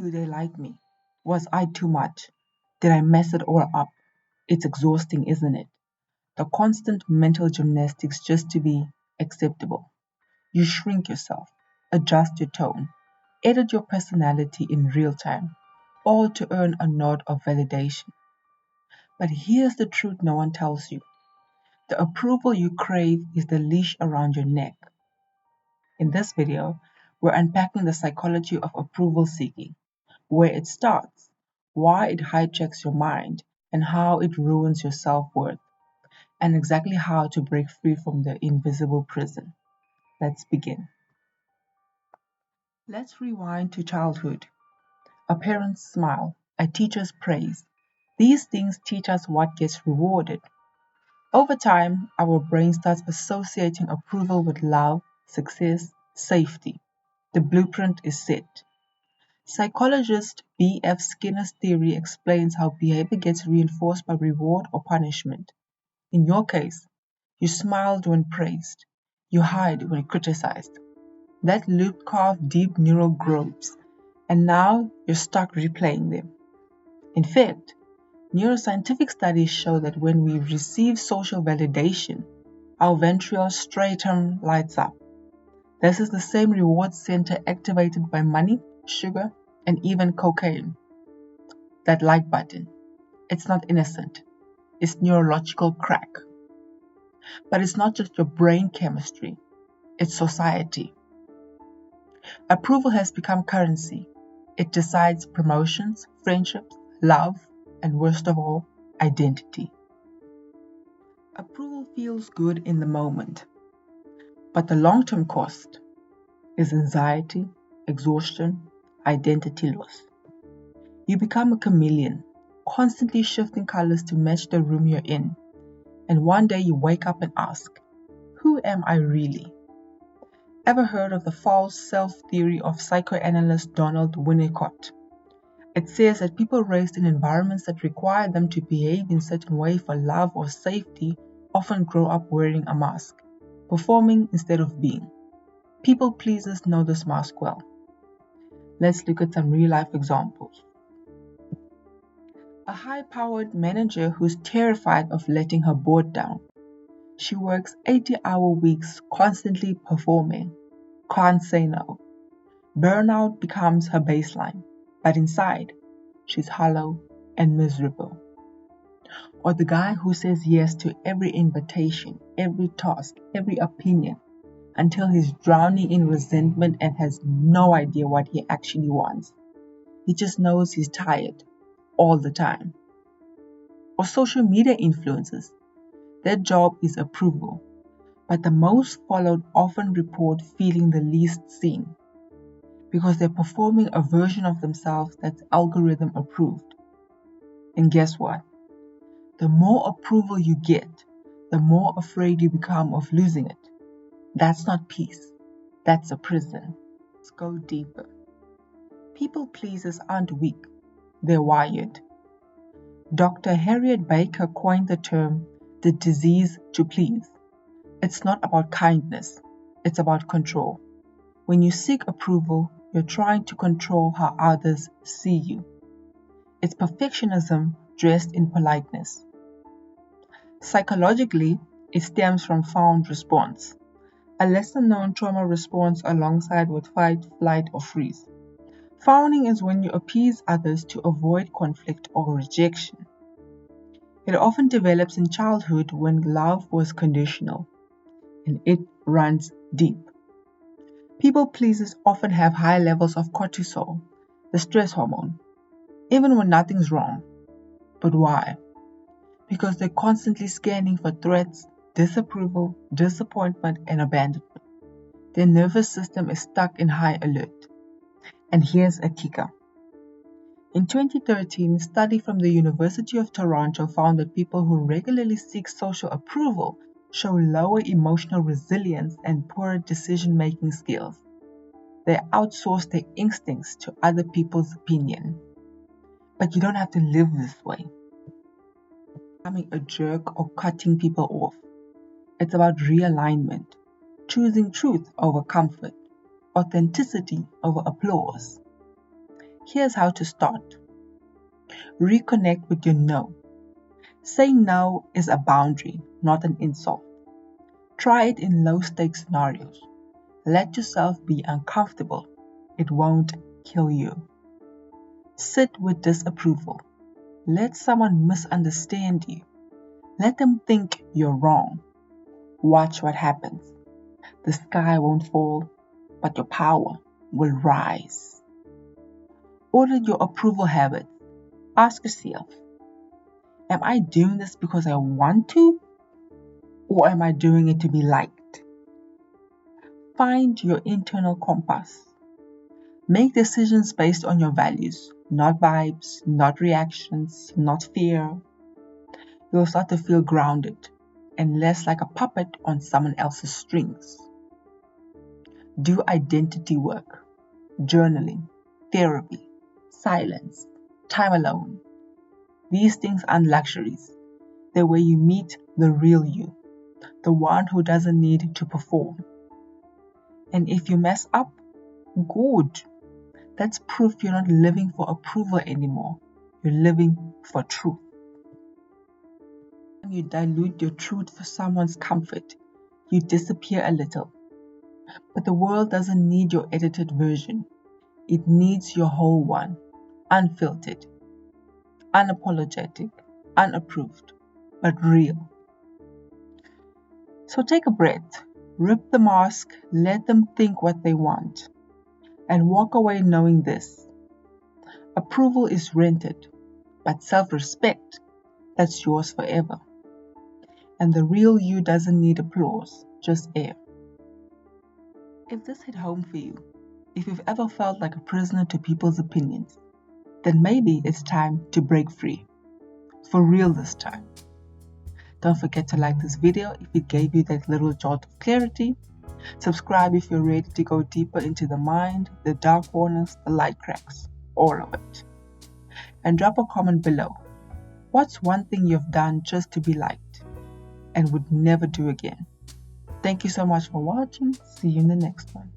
Do they like me? Was I too much? Did I mess it all up? It's exhausting, isn't it? The constant mental gymnastics just to be acceptable. You shrink yourself, adjust your tone, edit your personality in real time, all to earn a nod of validation. But here's the truth no one tells you. The approval you crave is the leash around your neck. In this video, we're unpacking the psychology of approval seeking, where it starts, why it hijacks your mind, and how it ruins your self-worth, and exactly how to break free from the invisible prison. Let's begin. Let's rewind to childhood. A parent's smile, a teacher's praise. These things teach us what gets rewarded. Over time, our brain starts associating approval with love, success, safety. The blueprint is set. Psychologist B. F. Skinner's theory explains how behavior gets reinforced by reward or punishment. In your case, you smiled when praised. You hide when criticized. That loop carved deep neural grooves, and now you're stuck replaying them. In fact, neuroscientific studies show that when we receive social validation, our ventral striatum lights up. This is the same reward center activated by money, sugar, and even cocaine. That like button. It's not innocent. It's neurological crack. But it's not just your brain chemistry, it's society. Approval has become currency. It decides promotions, friendships, love, and worst of all, identity. Approval feels good in the moment, but the long-term cost is anxiety, exhaustion, identity loss. You become a chameleon, constantly shifting colors to match the room you're in, and one day you wake up and ask, who am I really? Ever heard of the false self theory of psychoanalyst Donald Winnicott? It says that people raised in environments that require them to behave in a certain way for love or safety often grow up wearing a mask, performing instead of being. People pleasers know this mask well. Let's look at some real-life examples. A high-powered manager who's terrified of letting her board down. She works 80-hour weeks constantly performing. Can't say no. Burnout becomes her baseline, but inside, she's hollow and miserable. Or the guy who says yes to every invitation, every task, every opinion, until he's drowning in resentment and has no idea what he actually wants. He just knows he's tired all the time. Or social media influencers. Their job is approval, but the most followed often report feeling the least seen because they're performing a version of themselves that's algorithm approved. And guess what? The more approval you get, the more afraid you become of losing it. That's not peace. That's a prison. Let's go deeper. People pleasers aren't weak. They're wired. Dr. Harriet Baker coined the term the disease to please. It's not about kindness. It's about control. When you seek approval, you're trying to control how others see you. It's perfectionism dressed in politeness. Psychologically, it stems from fawn response, a lesser-known trauma response alongside with fight, flight, or freeze. Fawning is when you appease others to avoid conflict or rejection. It often develops in childhood when love was conditional, and it runs deep. People pleasers often have high levels of cortisol, the stress hormone, even when nothing's wrong. But why? Because they're constantly scanning for threats, disapproval, disappointment, and abandonment. Their nervous system is stuck in high alert. And here's a kicker. In 2013, a study from the University of Toronto found that people who regularly seek social approval show lower emotional resilience and poorer decision-making skills. They outsource their instincts to other people's opinion. But you don't have to live this way, becoming a jerk or cutting people off. It's about realignment, choosing truth over comfort, authenticity over applause. Here's how to start. Reconnect with your no. Saying no is a boundary, not an insult. Try it in low-stakes scenarios. Let yourself be uncomfortable. It won't kill you. Sit with disapproval. Let someone misunderstand you. Let them think you're wrong. Watch what happens. The sky won't fall, but your power will rise. Audit your approval habits. Ask yourself, am I doing this because I want to? Or am I doing it to be liked? Find your internal compass. Make decisions based on your values, not vibes, not reactions, not fear. You'll start to feel grounded and less like a puppet on someone else's strings. Do identity work, journaling, therapy, silence, time alone. These things aren't luxuries. They're where you meet the real you, the one who doesn't need to perform. And if you mess up, good. That's proof you're not living for approval anymore. You're living for truth. When you dilute your truth for someone's comfort, you disappear a little. But the world doesn't need your edited version. It needs your whole one, unfiltered, unapologetic, unapproved, but real. So take a breath, rip the mask, let them think what they want, and walk away knowing this. Approval is rented, but self-respect, that's yours forever. And the real you doesn't need applause, just air. If this hit home for you, if you've ever felt like a prisoner to people's opinions, then maybe it's time to break free. For real this time. Don't forget to like this video if it gave you that little jolt of clarity. Subscribe if you're ready to go deeper into the mind, the dark corners, the light cracks, all of it. And drop a comment below. What's one thing you've done just to be liked and would never do again? Thank you so much for watching. See you in the next one.